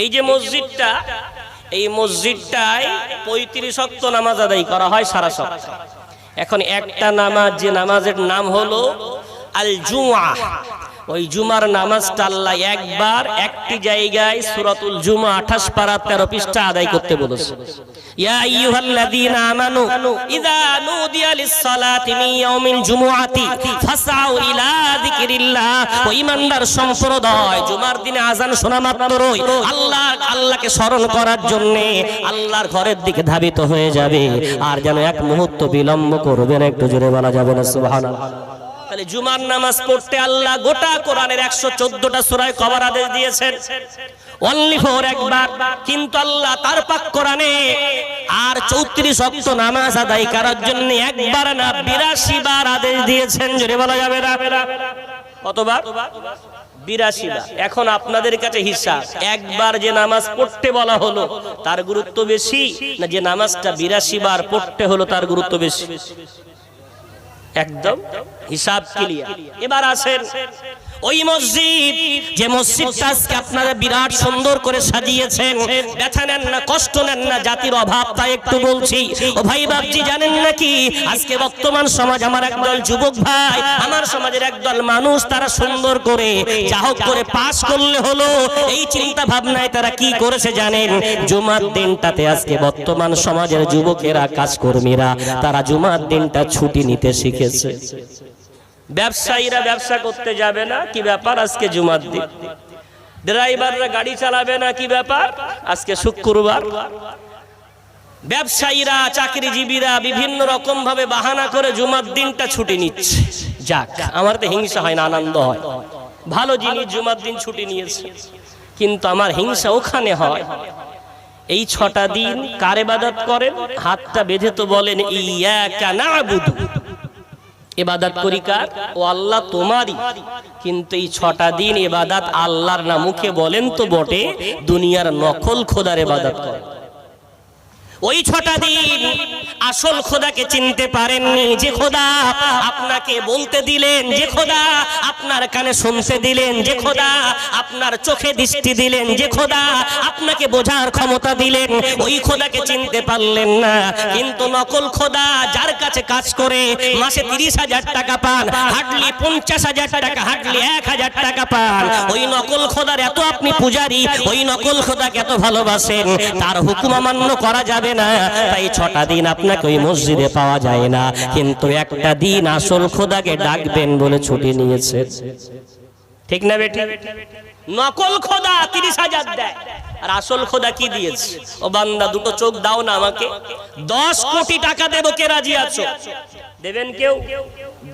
এই যে মসজিদটা, এই মসজিদটায় 35 ওয়াক্ত নামাজ আদায় করা হয় সারা সপ্তাহে। এখন একটা নামাজ, যে নামাজের নাম হলো আল জুমআ, ওই জুমার নামাজটা আল্লাহ একবার একটি জায়গায় সূরাতুল জুমআ 28 পারা 13 পৃষ্ঠা আদায় করতে বলেছে। ইয়া আইয়ুহাল্লাযীনা আমানু ইযা নুদিয়া লিস-সালাতি মিন ইয়াউমিল জুমআতি ফাসআউ ইলা যিকরিল্লাহ। ও ঈমানদার সম্প্রদায়, জুমার দিনে আযান শোনা মাত্রই আল্লাহকে স্মরণ করার জন্য আল্লাহর ঘরের দিকে ধাবিত হয়ে যাবে, আর যেন এক মুহূর্ত বিলম্ব করবে না। একটু জোরে বলা যাবে না সুবহানাল্লাহ? তাহলে জুমার নামাজ পড়তে আল্লাহ গোটা কোরআনের 114টা সূরায় কবার আদেশ দিয়েছেন, অনলি ফর একবার। কিন্তু আল্লাহ তার পাক কোরআনে আর 34 ওয়াক্ত নামাজ আদায় করার জন্য একবার না 82 বার আদেশ দিয়েছেন। জোরে বলা যাবে না? কতবার? 82 বার। এখন আপনাদের কাছে হিসাব, একবার যে নামাজ পড়তে বলা হলো তার গুরুত্ব বেশি, না যে নামাজটা 82 বার পড়তে হলো তার গুরুত্ব বেশি? একদম হিসাব ক্লিয়ার। এবার আসেন ওই মসজিদ, যে মসজিদটা আজকে আপনারা বিরাট সুন্দর করে সাজিয়েছেন, ব্যথা নেন না, কষ্ট নেন না, জাতির অভাব, তাই একটু বলছি। ও ভাই বাপজি, জানেন নাকি আজকে বর্তমান সমাজ, আমার একদল যুবক ভাই, আমার সমাজের একদল মানুষ, তারা সুন্দর করে যা হোক করে পাস করলে হলো, এই চিন্তা ভাবনায় তারা কি করেছে জানেন? জুমার দিনটাতে আজকে বর্তমান সমাজের যুবকেরা, কাজকর্মীরা, তারা জুমার দিনটা ছুটি নিতে শিখেছে। ব্যবসায়ীরা ব্যবসা করতে যাবে না, কি ব্যাপার? আজকে জুমার দিন। ড্রাইভাররা গাড়ি চালাবে না, কি ব্যাপার? আজকে শুক্রবার। ব্যবসায়ীরা, চাকরিজীবীরা বিভিন্ন রকম ভাবে বাহানা করে জুমার দিনটা ছুটি নিচ্ছে। যাক, আমার তো হিংসা হয় না, আনন্দ হয়। ভালো জিনিস, জুমার দিন ছুটি নিয়েছে, কিন্তু আমার হিংসা ওখানে হয়। এই 6টা দিন কার ইবাদত করেন? হাতটা বেঁধে তো বলেন ইয়াকা না'বুদু, ইবাদত করি কার? ও আল্লাহ তোমারই। কিন্তু এই 6টা দিন ইবাদত আল্লাহর না, মুখে বলেন তো বটে, দুনিয়ার নকল খোদার ইবাদত করেন। ওই 6টা দিন আসল খোদাকে চিনতে পারেননি, যে খোদা আপনাকে বলতে দিলেন, যে খোদা আপনার কানে শুনতে দিলেন, যে খোদা আপনার চোখে দৃষ্টি দিলেন, যে খোদা আপনাকে বোঝার ক্ষমতা দিলেন, ওই খোদাকে চিনতে পারলেন না। কিন্তু নকল খোদা, যার কাছে কাজ করে মাসে 30,000 টাকা পান, হার্ডলি 50,000 টাকা, হার্ডলি 1,000 টাকা পান, ওই নকল খোদার এত আপনি পূজারি, ওই নকল খোদাকে এত ভালোবাসেন, তার হুকুম অমান্য করা যাবে না। তাই 6টা দিন আপনাকে ওই মসজিদে পাওয়া যায় না, কিন্তু একটা দিন আসল খোদাকে ডাকবেন বলে ছুটি নিয়েছে। ঠিক না বেটি? নকল খোদা 30,000 দেয়, আর আসল খোদা কি দিয়েছে? ও বান্দা, দুটো চোখ দাও না আমাকে, 10 কোটি টাকা দেব, কে রাজি আছো? দেবেন কেউ?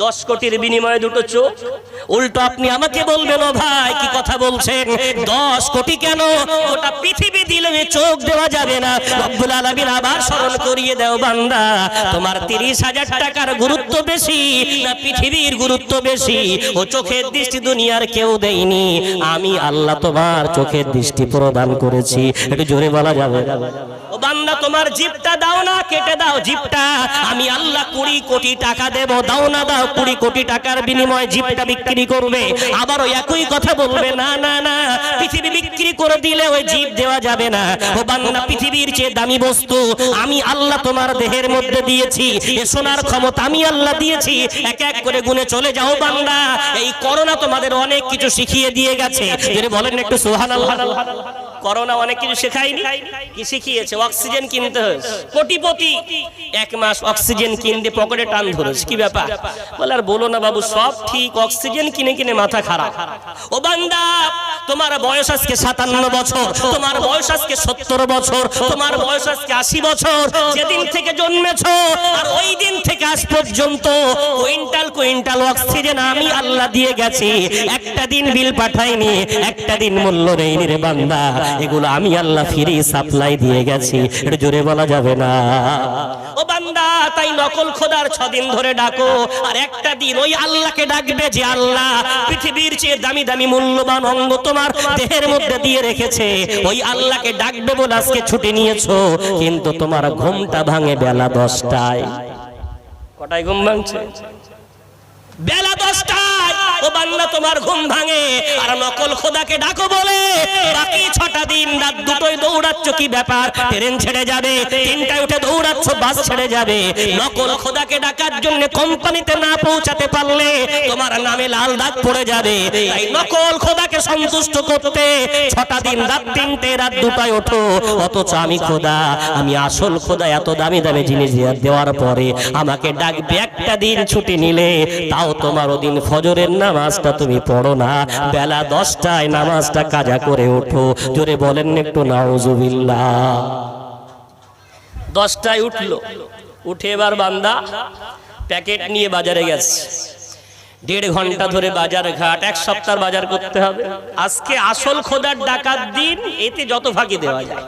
10 কোটির বিনিময়ে দুটো চোখ? উল্টো আপনি আমাকে বলবেন, ও ভাই কি কথা বলছেন, 10 কোটি কেন, গোটা পৃথিবী দিলে চোখ দেওয়া যাবে না। রব্বুল আলামিন আবার স্মরণ করিয়ে দাও, বান্দা তোমার 30,000 টাকার গুরুত্ব বেশি না পৃথিবীর গুরুত্ব বেশি? ও চোখের দৃষ্টি দুনিয়ার কেউ দেয়নি, আমি আল্লাহ তোমার চোখের দৃষ্টি প্রদান করেছি। একটু জোরে বলা যাবে? ও বান্দা, তোমার জিভটা দাও না, কেটে দাও জিভটা, আমি আল্লাহ 20 কোটি টাকা দেব, দাও না দাও, 20 কোটি টাকার বিনিময়ে জিভটা বিক্রি করবে। আবার ওই একই কথা বলবে, না না না, পৃথিবী বিক্রি করে দিলে ওই জিভ দেওয়া যাবে না। ও বান্দা, পৃথিবীর চেয়ে দামি বস্তু আমি আল্লাহ তোমার দেহের মধ্যে দিয়েছি, এ শোনার ক্ষমতা আমি আল্লাহ দিয়েছি। এক এক করে গুনে চলে যাও বান্দা। এই করোনা তোমাদের অনেক কিছু শিখিয়ে দিয়ে গেছে, যদি বলেন একটু সুবহানাল্লাহ। করোনা অনেক কিছু শেখায়নি, কি শিখিয়েছে? অক্সিজেন কিনতে হয়েছে, কোটিপতি 1 মাস অক্সিজেন কিনতে পকেটে টান ধরেছে। কি ব্যাপার? বলে আর বলো না বাবু, সব ঠিক, অক্সিজেন কিনে কিনে মাথা খারাপ। ও বান্দা, তোমার বয়স আজকে 57 বছর, তোমার বয়স আজকে 70 বছর, তোমার বয়স আজকে 80 বছর, যেদিন থেকে জন্মেছো আর ওই দিন থেকে আজ পর্যন্ত কুইন্টাল কুইন্টাল অক্সিজেন আমি আল্লাহ দিয়ে গেছি। একটা দিন বিল পাঠাইনি, একটা দিন মূল্য নেইনি রে বান্দা, এগুলো আমি আল্লাহ ফ্রি সাপ্লাই দিয়ে গেছি। এটা জোরে বলা যাবে না? ও বান্দা, তাই নকল খোদার 6 দিন ধরে ডাকো, আর একটা দিন ওই আল্লাহকে ডাকবে, যে আল্লাহ পৃথিবীর চেয়ে দামি দামি মূল্যবান অঙ্গ তোমার দেহের মধ্যে দিয়ে রেখেছে। ওই আল্লাহকে ডাকবে বলে আজকে ছুটি নিয়েছো, কিন্তু তোমার ঘুমটা ভাঙে বেলা 10টায়। কটায় ঘুম ভাঙছে? বেলা 10টায়। ও বান্দা, তোমার ঘুম ভাঙে, আর নকল খোদাকে ডাকো বলে বাকি 6টা দিন রাত 2টোয় দৌড়াচ্ছ, কি ব্যাপার? ট্রেন ছেড়ে যাবে, 3টায় উঠে দৌড়াচ্ছ, বাস ছেড়ে যাবে। নকল খোদাকে ডাকার জন্য কোম্পানিতে না পৌঁছাতে পারলে তোমার নামে লাল দাগ পড়ে যাবে। তাই নকল খোদাকে সন্তুষ্ট করতে 6টা দিন রাত 3টে রাত 2টায় ওঠো, অথচ আমি খোদা, আমি আসল খোদা, এত দামি দামি জিনিস দেওয়ার পরে আমাকে ডাকবে। একটা দিন ছুটি নিলে তাও তোমার ওদিন ফজরের নামাজটা তুমি পড়ো না, বেলা 10টায় নামাজটা কাজা করে ওঠো। জোরে বলেন একটু নাউজুবিল্লাহ। 10টায় উঠলো, উঠে এবার বান্দা প্যাকেট নিয়ে বাজারে গেছে। 1.5 ঘন্টা ধরে বাজার ঘাট, 1 সপ্তাহ বাজার করতে হবে। আজকে আসল খোদার ডাকাত দিন, এতে যত ফাঁকি দেওয়া যায়।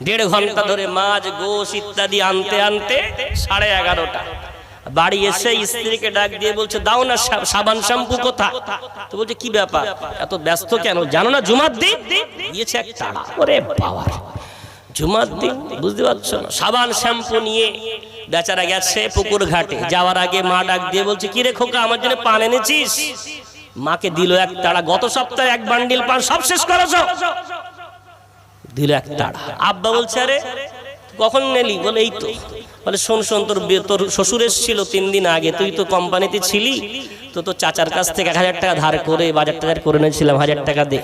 1.5 ঘন্টা ধরে মাছ গোশ ইত্যাদি আনতে আনতে 11:30। বাড়ি এসে স্ত্রীকে ডাক দিয়ে বলছে, দাও না সাবান শ্যাম্পু কোথা? তো বলছে, কি ব্যাপার এত ব্যস্ত কেন? জানো না জুমার দিন? দিয়েছে এক তাড়া। ওরে বাবা, জুমার দিন বুঝতে পারছো না? সাবান শ্যাম্পু নিয়ে বেচারা গেছে পুকুর ঘাটে। যাওয়ার আগে মা ডাক দিয়ে বলছে, কি রে খোকা, আমার জন্য পান এনেছিস? মাকে দিল এক তাড়া। গত সপ্তাহে 1 বান্ডিল পান সব শেষ করেছো, দিল এক তাড়া। আব্বা বলছে, আরে কখন নেলি? বলে এই তো। বলে শোন শোন, তোর শ্বশুর এসেছিল 3 দিন আগে, তুই তো কোম্পানিতে ছিলি, তো তোর চাচার কাছ থেকে 1000 টাকা ধার করে বাজার টাজার করে নিয়েছিলাম, 1000 টাকা দে।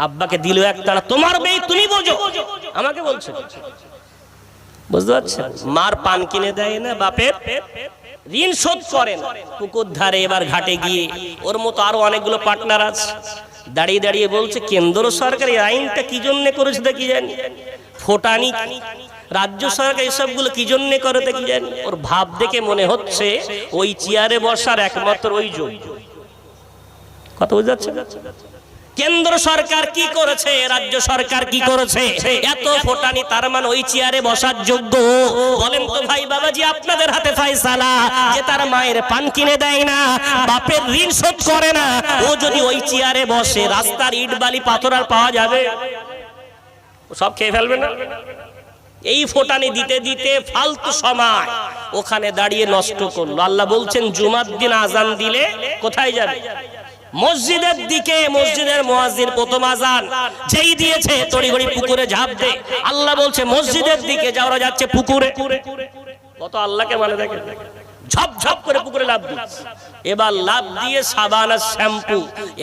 আব্বাকে দিল এক তাড়া। তোমার মেয়ে তুমি বোঝো, আমাকে বলছো? বুঝতে পারছেন? মার পান কিনে দেয় না, বাপের ঋণ শোধ করেন। পুকুর ধারে এবার ঘাটে গিয়ে ওর মতো আরো অনেকগুলো পার্টনার আছে, দাঁড়িয়ে দাঁড়িয়ে বলছে, কেন্দ্র সরকার এই আইনটা কি জন্য করেছে দেখি জানি, ফোটানি রাজ্য সরকার এসবগুলো কি জন্য করে দেখি জানি। ওর ভাব দেখে মনে হচ্ছে ওই চেয়ারে বসার একমাত্র ওই যোগ্য। কথা বুঝতে পারছেন? কেন্দ্র সরকার কি করেছে, রাজ্য সরকার কি করেছে, এত ফোটানি, তার মানে ওই চেয়ারে বসার যোগ্য। বলেন তো ভাই বাবাজি, আপনাদের হাতে ফয়সালা, যে তার মায়ের পান কিনে দেয় না, বাপের ঋণ শোধ করে না, ও যদি ওই চেয়ারে বসে, রাস্তার ইট বালি পাথর আর পাওয়া যাবে? সব খেয়ে ফেলবে না? এই ফোটানি দিতে দিতে ফালতু সময় ওখানে দাঁড়িয়ে নষ্ট করলো। আল্লাহ বলছেন, জুমার দিন আজান দিলে কোথায় যাবে? মসজিদের দিকে। মসজিদের মুয়াজ্জিন প্রথম আজান যেই দিয়েছে তড়িঘড়ি পুকুরে ঝাঁপ দে। আল্লাহ বলছে মসজিদের দিকে, যাওয়া যাচ্ছে পুকুরে। কত আল্লাহকে মানে দেখেন, ঝপ ঝপ করে পুকুরে লাফ দিচ্ছে। এবার লাফ দিয়ে সাবান আর শ্যাম্পু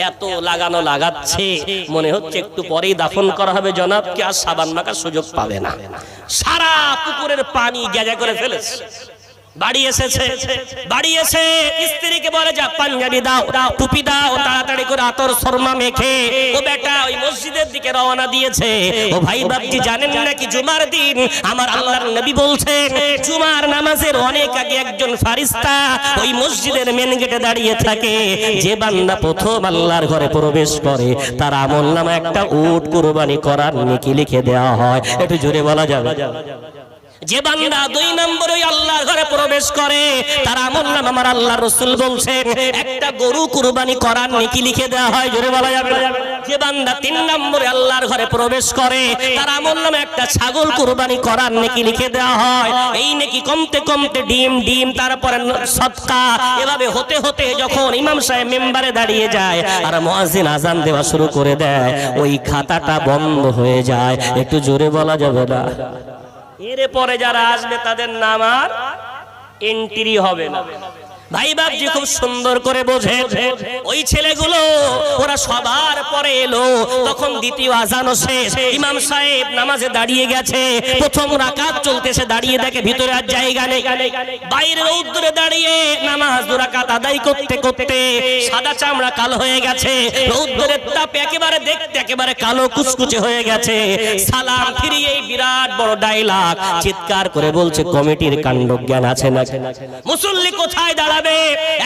এত লাগানো লাগাচ্ছে, মনে হচ্ছে একটু পরেই দাফন করা হবে জনাবকে, আর সাবান মাখার সুযোগ পাবে না। সারা পুকুরের পানি গেজা করে ফেলেছে। বাড়ি এসেছে, বাড়ি এসে স্ত্রীকে বলে, যা পাঞ্জাবি দাও, টুপি দাও, তাড়াতাড়ি করে আতর শর্মা মেখে ও বেটা ওই মসজিদের দিকে রওনা দিয়েছে। ও ভাই বাপজি, জানেন নাকি জুমার দিন আমার আল্লাহর নবী বলছেন, জুমার নামাজের অনেক আগে একজন ফারিস্তা ওই মসজিদের মেন গেটে দাঁড়িয়ে থাকে। যে বান্দা প্রথম আল্লাহর ঘরে প্রবেশ করে, তার আমলনামা একটা উট কুরবানি করার নেকি লিখে দেওয়া হয়। একটু জোরে বলা যাবে? যে বান্দা 2 নম্বরে ওই আল্লাহর ঘরে প্রবেশ করে, তার আমলনামা আমার আল্লাহর রাসূল বলছেন একটা গরু কুরবানি করার নেকি লিখে দেওয়া হয়। জোরে বলা যাবে? যে বান্দা 3 নম্বরে আল্লাহর ঘরে প্রবেশ করে, তার আমলনামা একটা ছাগল কুরবানি করার নেকি লিখে দেওয়া হয়। এই নেকি কমতে কমতে ডিম, তারপরে সদকা, এভাবে হতে হতে যখন ইমাম সাহেব মিম্বারে দাঁড়িয়ে যায় আর মুয়াজ্জিন আজান দেওয়া শুরু করে দেয়, ওই খাতাটা বন্ধ হয়ে যায়। একটু জোরে বলা যাবে না? এরপরে যারা আসবে তাদের নাম আর এন্ট্রি হবে না। ভাই বাপজি খুব সুন্দর করে বোঝে, ওই ছেলেগুলো ওরা সবার পরে এলো, তখন দ্বিতীয় আজানও শেষ, ইমাম সাহেব নামাজে দাঁড়িয়ে গেছে, প্রথম রাকাত চলতেছে, দাঁড়িয়ে দেখে ভিতরে আর জায়গা নেই, বাইরে রৌদ্রে দাঁড়িয়ে নামাজ 2 রাকাত আদায় করতে করতে সাদা চামড়া কালো হয়ে গেছে, রৌদ্রের তাপ একেবারে দেখতে একেবারে কালো কুচকুচে হয়ে গেছে। সালাম ফিরিয়ে বিরাট বড় ডায়লগ চিৎকার করে বলছে, কমিটির কাণ্ডজ্ঞান আছে না? মুসল্লি কোথায় দাঁড়াবে?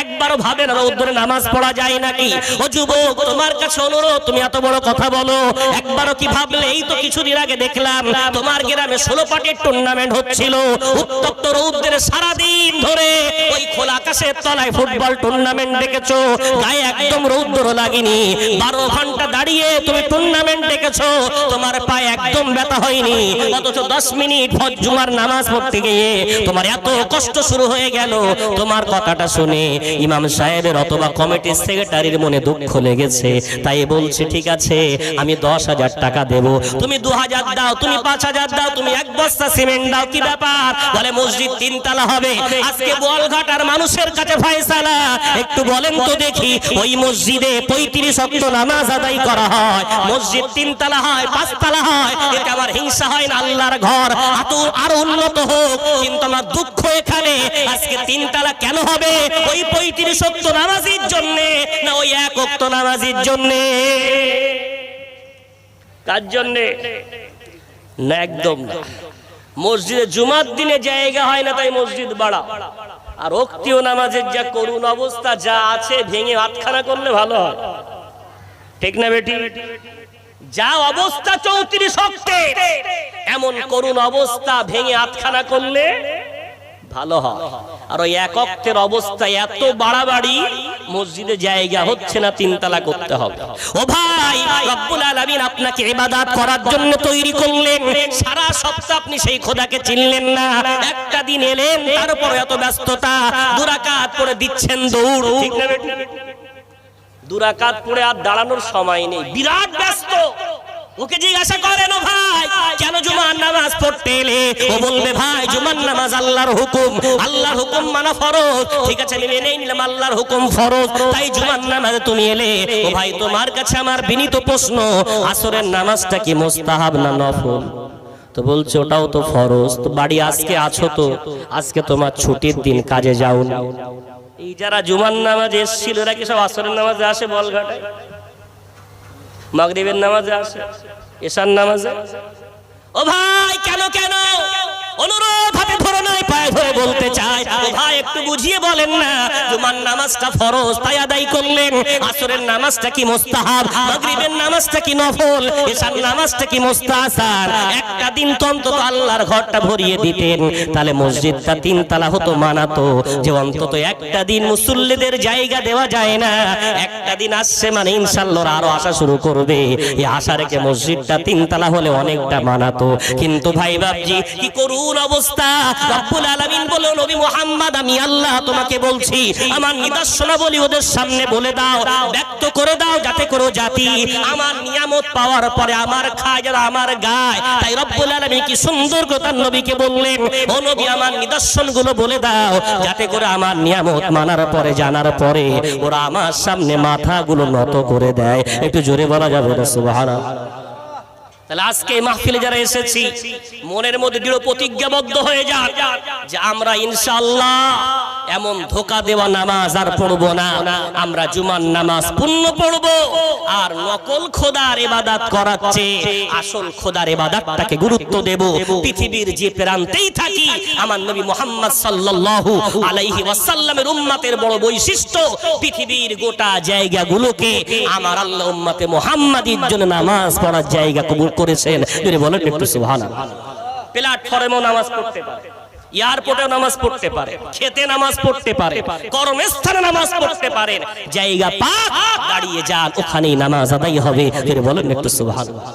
একবারও ভাবে না রৌদ্রে নামাজ পড়া যায় নাকি? ও যুবক, তোমার কাছে অনুরোধ, তুমি এত বড় কথা বলো, একবারও কি ভাবলে? এই তো কিছুদিন আগে দেখলাম তোমার গ্রামে 16 পাটের টুর্নামেন্ট হচ্ছিল, উত্তপ্ত রৌদ্রে সারাদিন ধরে ওই খোলা আকাশের তলায় ফুটবল টুর্নামেন্ট দেখেছো, গায়ে একদম রৌদ্র লাগেনি, 12 ঘন্টা দাঁড়িয়ে তুমি টুর্নামেন্ট দেখেছো, তোমার পায়ে একদম ব্যথা হয়নি, অথচ 10 মিনিট জুমার নামাজ পড়তে গিয়ে তোমার এত কষ্ট শুরু হয়ে গেল। তোমার কথাটা কথাটা শুনে ইমাম সাহেবের অথবা কমিটির সেক্রেটারির মনে দুঃখ লেগেছে, তাই বলছে ঠিক আছে আমি 10,000 টাকা দেব, তুমি 2,000 দাও, তুমি 5,000 দাও, তুমি 1 বস্তা সিমেন্ট দাও, কি ব্যাপার? বলে মসজিদ 3 তলা হবে। আজকে বোয়ালঘাটার মানুষের কাছে ফয়সালা, একটু বলেন তো দেখি, ওই মসজিদে 35 ওয়াক্ত নামাজ আদায় করা হয়, মসজিদ 3 তলা হয়, 5 তলা হয়, এতে আমার হিংসা হয় না? আল্লাহর ঘর আরো উন্নত হোক, কিন্তু আমার দুঃখ এখানে আজকে 3 তলা কেন হবে? ওই 35 ওয়াক্ত নামাজের জন্য না ওই 1 ওয়াক্ত নামাজের জন্য? কার জন্য? না, একদম না। মসজিদে জুমার দিনে জায়গা হয় না, তাই মসজিদ বাড়া। আর ওক্তীয় নামাজের যা করুণ অবস্থা, যা আছে ভেঙে হাতখানা করলে ভালো হয়, ঠিক না বেটি? যা অবস্থা 34 ওয়াক্তের, এমন করুণ অবস্থা ভেঙে হাতখানা করলে ভালো হয়। আর ওই 1 ওয়াক্তের অবস্থা এত বাড়াবাড়ি, মসজিদে জায়গা হচ্ছে না, 3 তলা করতে হবে। ও ভাই, রব্বুল আলামিন আপনাকে ইবাদত করার জন্য তৈরি করলেন, সারা সপ্তাহ আপনি সেই খোদাকে চিনলেন না, একটা দিন এলেন, তারপর এত ব্যস্ততা, 2 রাকাত পড়ে দিচ্ছেন দৌড়, ঠিক না বেটি? 2 রাকাত পড়ে আর দাঁড়ানোর সময় নেই, বিরাট ব্যস্ত। ওকে জিজ্ঞাসা করেন, ও ভাই কেন জুমার নামাজ পড়তে এলে? ও বলবে ভাই জুমার নামাজ আল্লাহর হুকুম, আল্লাহর হুকুম মানা ফরজ। ঠিক আছে, আমি মেনেই নিলাম আল্লাহর হুকুম ফরজ, তাই জুমার নামাজে তুমি এলে। ও ভাই তোমার কাছে আমার বিনীত প্রশ্ন, আসরের নামাজটা কি মুস্তাহাব না নফল? তো বলছে ওটাও তো ফরজ। তো বাড়ি আজকে আছো তো, আজকে তোমার ছুটির দিন, কাজে যাও না। এই যারা জুমার নামাজে এসেছিল এরা কি সব আসরের নামাজে আসে? বলঘাটায় মাগরিবের নামাজে আসে, এশার নামাজে? ও ভাই কেন কেন? অনুরোধ হাতে ধরে নাই, পায়ে ধরে বলতে চাই, ও ভাই একটু বুঝিয়ে বলেন না, জুমার নামাজটা ফরজ তাই আদায় করলেন, আসরের নামাজটা কি মুস্তাহাব, মাগরিবের নামাজটা কি নফল, এশার নামাজটা কি মুস্তাহসান? একটা দিন তো অন্তত আল্লাহর ঘরটা ভরিয়ে দিতেন, তাহলে মসজিদটা 3 তলা হতো, মানাতো যে অন্তত একটা দিন মুসল্লিদের জায়গা দেওয়া যায় না, একটা দিন আসছে মানে ইনশাআল্লাহ আরো আসা শুরু করবে, এই আশা রেখে মসজিদটা 3 তলা হলে অনেকটা মানাতো। কিন্তু ভাই বাপজি কি করুন অবস্থা! রব্বুল আলামিন বলে, নবী মুহাম্মদ আমি আল্লাহ তোমাকে বলছি, আমার নিদর্শনাবলী ওদের সামনে বলে দাও, ব্যক্ত করে দাও, যাতে করে জাতি আমার নিয়ামত পাওয়ার পরে আমার খায় যারা আমার গায়। তাই রব্বুল আলামিন কি সুন্দর করে তার নবীকে বললেন, ও নবী আমার নিদর্শনগুলো বলে দাও, যাতে করে আমার নিয়ামত মানার পরে, জানার পরে ওরা আমার সামনে মাথাগুলো নত করে দেয়। একটু জোরে বলা যাবে না সুবহানাল্লাহ? তাহলে আজকে মাহফিলে যারা এসেছি, মনের মধ্যে দৃঢ় প্রতিজ্ঞাবদ্ধ হয়ে যান যে আমরা ইনশাআল্লাহ এমন ধোকা দেওয়া নামাজ আর পড়বো না, আমরা জুমার নামাজ পূর্ণ পড়বো, আর নকল খোদার ইবাদত করাচ্ছে আসল খোদার ইবাদতটাকে গুরুত্ব দেব। পৃথিবীর যে প্রান্তেই থাকি, আমার নবী মুহাম্মদ সাল্লাল্লাহু আলাইহি ওয়াসাল্লামের উম্মতের বড় বৈশিষ্ট্য, পৃথিবীর গোটা জায়গাগুলোকে আমার আল্লাহ উম্মতে মুহাম্মাদির জন্য নামাজ পড়ার জায়গা কবুল করেছেন। যদি বলেন একটু সুবহানাল্লাহ। প্ল্যাটফর্মেও নামাজ পড়তে পারে, এয়ারপোর্টে নামাজ পড়তে পারে, খেতে নামাজ পড়তে পারে, কর্মস্থানে নামাজ পড়তে পারেন, জায়গা পাক দাঁড়িয়ে যান, ওখানেই নামাজ আদায় হবে। যদি বলেন একটু সুবহানাল্লাহ।